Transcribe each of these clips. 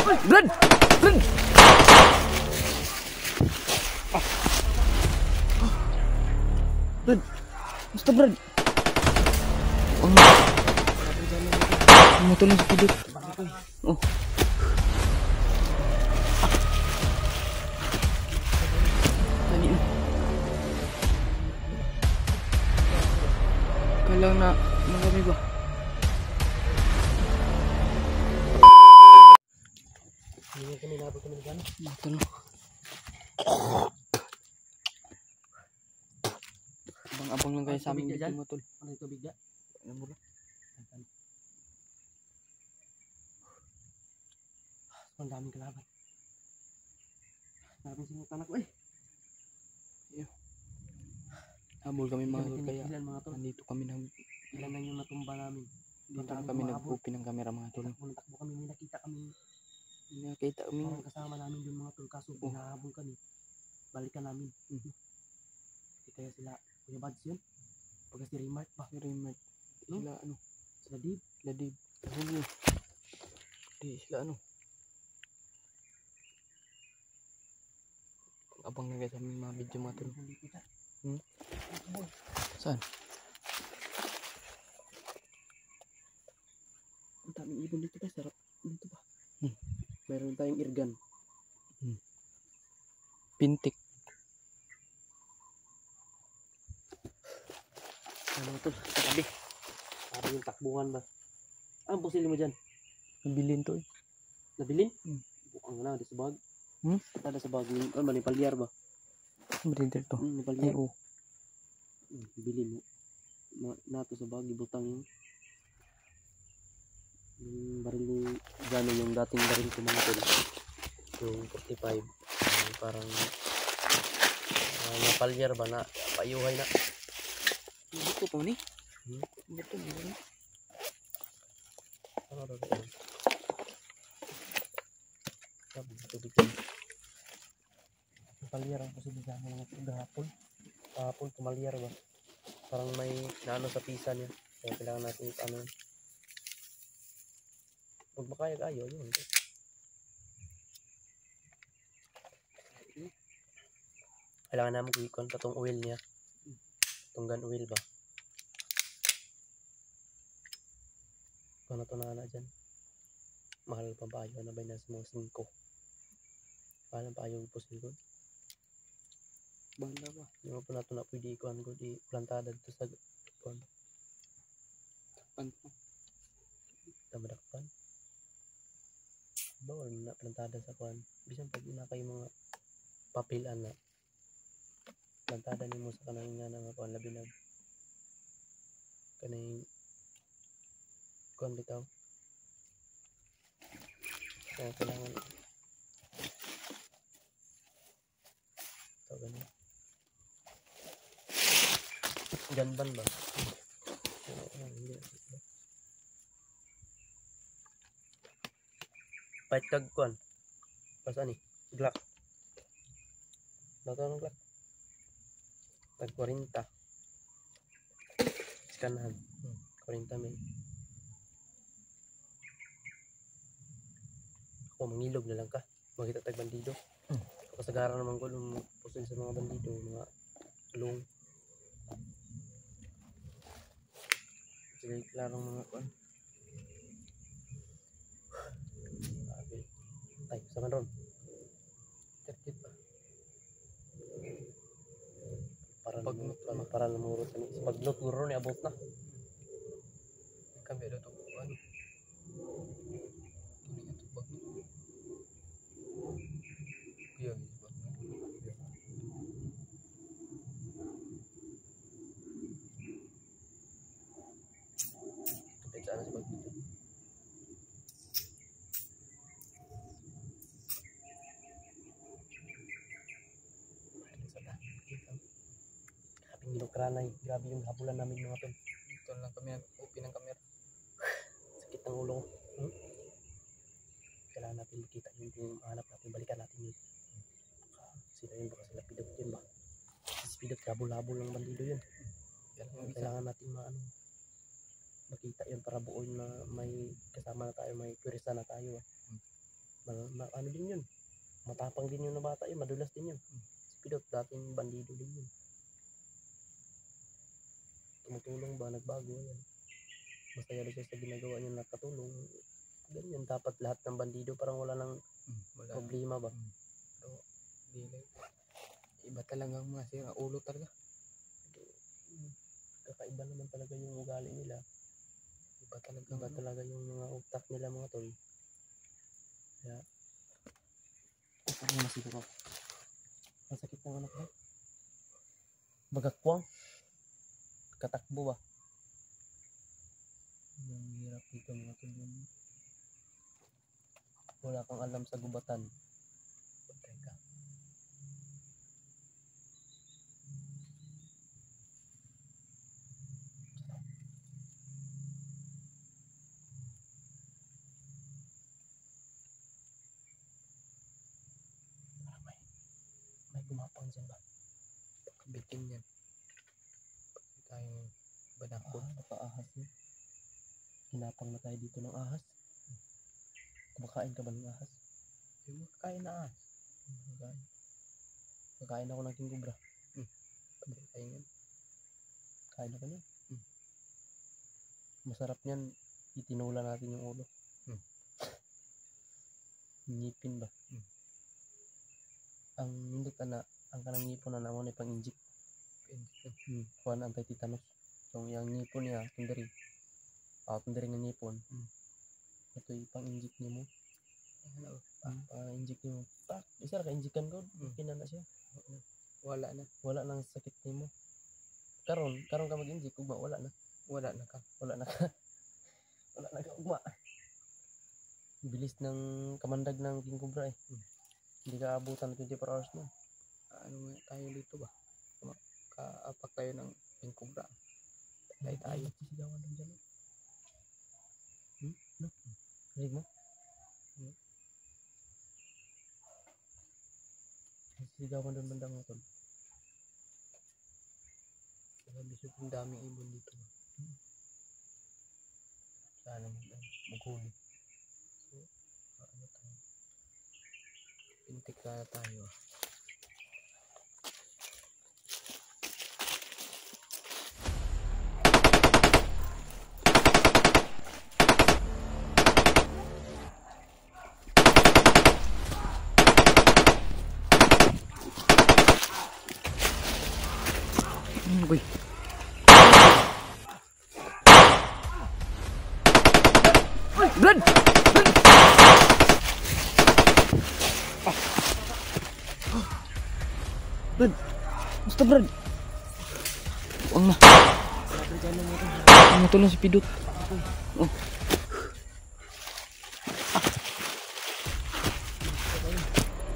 Brad! Brad! Brad! Basta Brad! Matulong sa pidot. Oh. Dali na. Kailang na kami ba? Hindi kami nabot kami dyan. Matulong. Abang-abang lang kayo sa amin dito matol. Ano yung tubig dyan? Ano mo lang? Ang daming kalaban. Daming sinutan ako eh. Habol kami mga kaya. Ilan mga tol? Nandito kami nang Ilan na yung natumba namin. dito na kami nag-open ng camera mga tol. Takbo kami, may nakita kami. Nakita kami. Parang kasama namin yung mga tol kaso binahabol kami. Balikan namin. Hindi kaya sila Kuya Bads yun. Pagka si Remark ba? Si Remark. Sila ano? Sila Dib. Sila Dib. Di sila ano? Abang na guys sa aming mga video mga tol. Saan? Ang daming ibon dito guys. Sarap dito ba? Meron tayong irgan. Pintik. Ano tol? Sabi. Sabi yung takbuhan ba? Ang pusil mo dyan? Nabilin to eh. Nabilin? Bukang na, di sa bag. Ada sa bag. Ano ba, Nipalyar ba? Marinter to. Nipalyar. Ay oo. Bilin mo. Nato sa bag, ibutang yung baril ni Jano, yung dating baril ko mga tol. Yung 45. Parang Nipalyar ba na payuhay na. Buto po ni? Buto mo ni? Ano ba ito? Sabi ito dito. Nipalyar ang posibilidad mo mga gahapon. Gahapon tumalyar ba? Parang may naano sa pisa niya. Kaya kailangan natin ano. Huwag makayag ayo yun. Kailangan namin i-con pa tong oil niya. Itong gun oil ba? Ano to na dyan? Mahal pa ba yun? Ano ba yun? Nasa mga 5. Mahal pa yung pusil ko. Banda ba? Yung po na ito na pwede ikuhan ko. Di plantada dito sa ikuhan. Takpan po. Tamadakpan. Bawal na plantada sa kuhan. Bisan pag ina kayo mga papilan na. Plantada ni mo sa kanang nga na kuhan labinag. Kanang kuhan bitaw. Kaya kailangan ito ganun. Ganban ba? Pahit kag kuhan. Pasaan ni? Glock. Bato ng Glock. Tag 40. Skanahan. 40 mil. Ako mangilog na lang ka. Makita tag bandido. Kasagaran naman ko nung pusil sa mga bandido, mga tulong. Sige, klarong mga kuan. Ay, sama ron. Terkit pa. Para namurot sa ni. Paglot guro ni abot na. Kami daw to ano. Yan. Kapit sana sa baglot. Kaping ginokranay. Grabe yung habulan namin mga tol. Dito lang kami nag-open ng camera. Sakit ng ulo ko. Kailangan natin makita yun kung mahanap natin, balikan natin yun. Sila yun, baka sila pidot yun ba? Kasi pidot, labol-labol ng bandido yun. Kailangan natin makita yun para buo yun na may kasama na tayo, may purisa na tayo. Ano din yun. Matapang din yun na bata yun. Madulas din yun. Si Pidot, dating bandido din yun. Tumutulong ba? Nagbago yan. Masaya na siya sa ginagawa niya, nakatulong. Ganyan, dapat lahat ng bandido parang wala nang problema ba? Pero, iba talaga ang mga sira ulo talaga. Kakaiba naman talaga yung ugali nila. Iba talaga yung mga utak nila mga tol. Kaya, parang masito ko. Masakit ng anak ko. Bagakwang. Katakbo ba? Ang hirap dito mga tol. Wala kang alam sa gubatan. Bantay ka. May gumapang dyan ba? Bitin yan. Pati tayong banakot. Nakaahas yun. Hinapang na tayo dito ng ahas. Kumakain ka ba ng ahas? Yung makakain na Kakain ako ng king cobra. Kain yan. Kain ako niyan. Masarap niyan. Itinula natin yung ulo. Ngipin ba? Ang nindot na ang kanang ngipon na naman ay pang-injik. Kuhan anti-tetanus. So yung ngipon niya, tundari. Tundari ng ngipon. Ito yung pang-injik niya mo. Injik niya mo. Isa ka-injikan ko. Kinana siya. Wala na. Wala nang sakit niya mo. Karon ka mag-injik. Ugma, wala na. Wala na ka. Wala na ka ugma. Bilis ng kamandag ng king cobra eh. Hindi ka abutan 24 hours mo. Ano nga tayo dito ba? Kaapak tayo ng king cobra. Tayo. Sisigawan doon dyan. No? Rinig mo? Sisigawan doon bandang mo tol. Sabi siya kung daming ibon dito. Sana maghuli. So, ano tayo? Pintik na tayo. Uy. Brad! Brad! Basta Brad! Huwag na. Ano to lang si Pidot. Oh.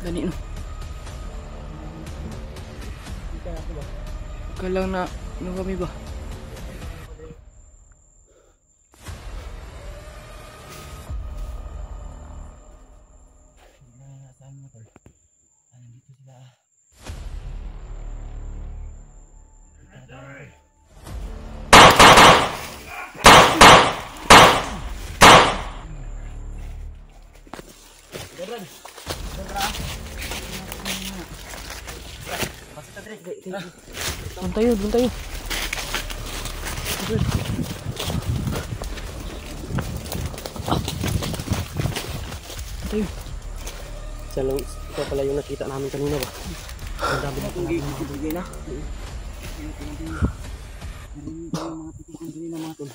Dali no. Kalang na ano kami ba? Saan mo tol? Nandito sila. Doon tayo. Ito pala yung nakita namin kanina ba? Ang dami na pala bigay na. Mga pitukan kanina mga tol.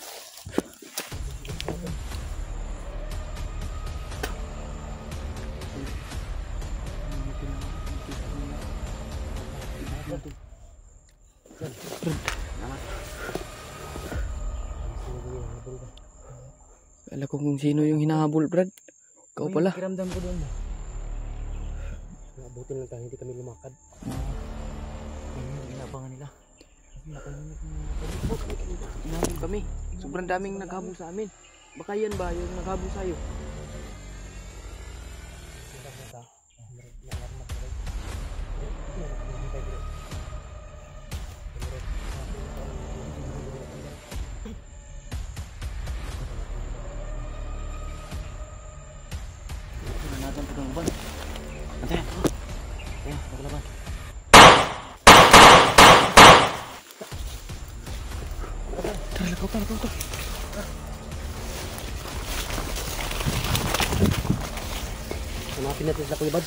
Alam ko kung sino yung hinahabol, Brad. Ikaw pala. Kiramdam ko doon. Buti lang tayo, hindi kami lumakad. Yung inabangan nila. Inahabol kami. Sobrang daming naghabol sa amin. Baka yan ba yung naghabol sa'yo? ito. Hanapin natin sa Kuya Bad.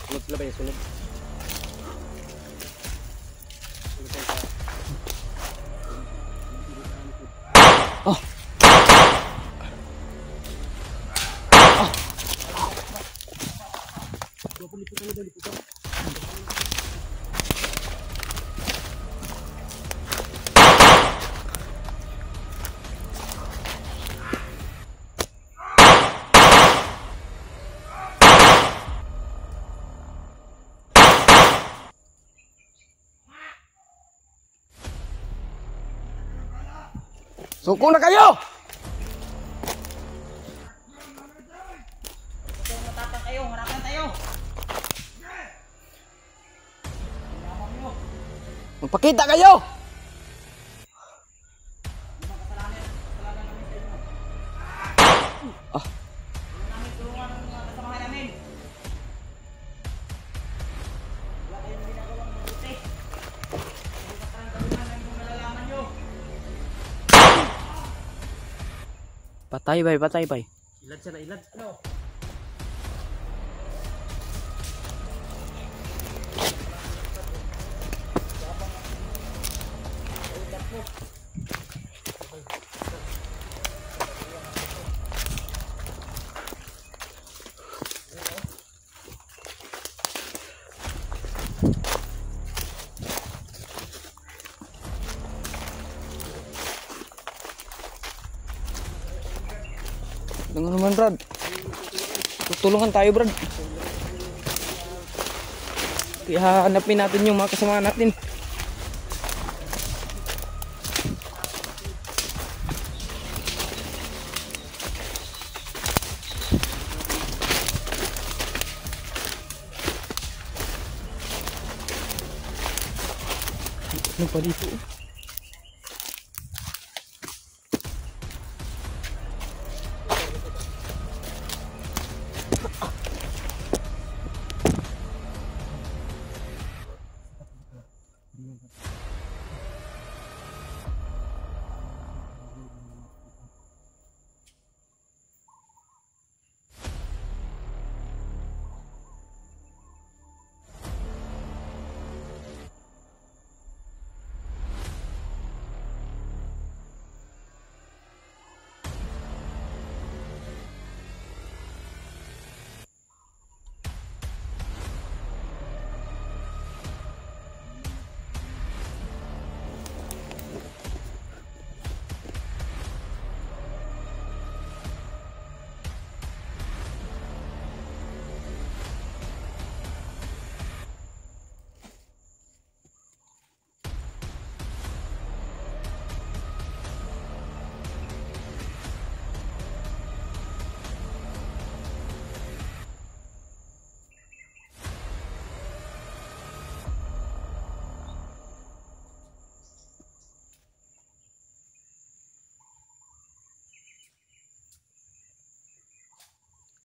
Sunod sila ba yung sunod? Oh! Suko na kayo! Matapang kayo, harapan tayo. Magpakita kayo! Namin tulungan ng mga kasamahan namin. Wala kayong ginagawang mabuti. Hindi na parang gawin namin kung nalalaman nyo. Patay bay. Ilad siya na ilad. Ano? Dengar naman Brad. Tutulungan tayo Brad. Ihahanapin natin yung mga kasama natin. Ano pa dito?